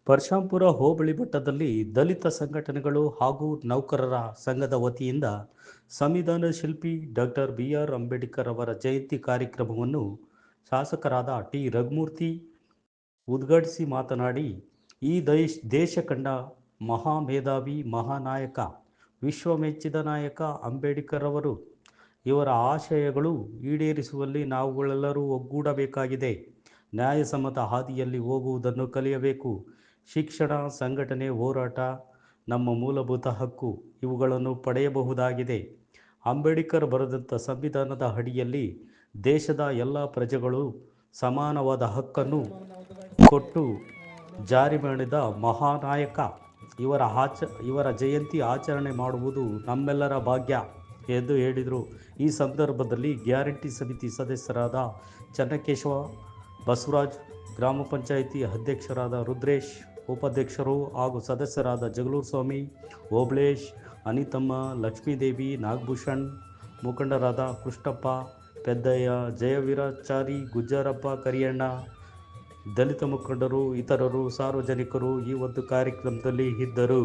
ಪರಶಾಂಪುರ ಹೋಬಳಿ ಮಟ್ಟದಲ್ಲಿ ದಲಿತ ಸಂಘಟನೆಗಳು ಹಾಗೂ ನೌಕರರ ಸಂಘದ ವತಿಯಿಂದ ಸಂವಿಧಾನ ಶಿಲ್ಪಿ ಡಾಕ್ಟರ್ BR ಅಂಬೇಡ್ಕರ್ ಅವರ ಜಯಂತಿ ಕಾರ್ಯಕ್ರಮವನ್ನು ಶಾಸಕರಾದ ಟಿ ರಘುಮೂರ್ತಿ ಉದ್ಘಾಟಿಸಿ ಮಾತನಾಡಿ, ಈ ದೇಶ ಕಂಡ ಮಹಾಮೇಧಾವಿ, ಮಹಾನಾಯಕ, ವಿಶ್ವಮೆಚ್ಚಿದ ನಾಯಕ ಅಂಬೇಡ್ಕರ್ ಅವರು. ಇವರ ಆಶಯಗಳು ಈಡೇರಿಸುವಲ್ಲಿ ನಾವುಗಳೆಲ್ಲರೂ ಒಗ್ಗೂಡಬೇಕಾಗಿದೆ. ನ್ಯಾಯಸಮ್ಮತ ಹಾದಿಯಲ್ಲಿ ಹೋಗುವುದನ್ನು ಕಲಿಯಬೇಕು. ಶಿಕ್ಷಣ, ಸಂಘಟನೆ, ಹೋರಾಟ, ನಮ್ಮ ಮೂಲಭೂತ ಹಕ್ಕು, ಇವುಗಳನ್ನು ಪಡೆಯಬಹುದಾಗಿದೆ. ಅಂಬೇಡ್ಕರ್ ಬರೆದಂಥ ಸಂವಿಧಾನದ ಅಡಿಯಲ್ಲಿ ದೇಶದ ಎಲ್ಲ ಪ್ರಜೆಗಳು ಸಮಾನವಾದ ಹಕ್ಕನ್ನು ಕೊಟ್ಟು ಜಾರಿ ಮಾಡಿದ ಮಹಾನಾಯಕ. ಇವರ ಜಯಂತಿ ಆಚರಣೆ ಮಾಡುವುದು ನಮ್ಮೆಲ್ಲರ ಭಾಗ್ಯ ಎಂದು ಹೇಳಿದರು. ಈ ಸಂದರ್ಭದಲ್ಲಿ ಗ್ಯಾರಂಟಿ ಸಮಿತಿ ಸದಸ್ಯರಾದ ಚನ್ನಕೇಶವ, ಬಸವರಾಜ್, ಗ್ರಾಮ ಪಂಚಾಯಿತಿ ಅಧ್ಯಕ್ಷರಾದ ರುದ್ರೇಶ್, ಉಪಾಧ್ಯಕ್ಷರು ಹಾಗೂ ಸದಸ್ಯರಾದ ಜಗಳೂರು ಸ್ವಾಮಿ, ಓಬಳೇಶ್, ಅನಿತಮ್ಮ, ಲಕ್ಷ್ಮೀದೇವಿ, ನಾಗಭೂಷಣ್, ಮುಖಂಡರಾದ ಕೃಷ್ಣಪ್ಪ, ಪೆದ್ದಯ್ಯ, ಜಯವೀರಾಚಾರಿ, ಗುಜ್ಜರಪ್ಪ, ಕರಿಯಣ್ಣ, ದಲಿತ ಮುಖಂಡರು, ಇತರರು, ಸಾರ್ವಜನಿಕರು ಈ ಒಂದು ಕಾರ್ಯಕ್ರಮದಲ್ಲಿ ಇದ್ದರು.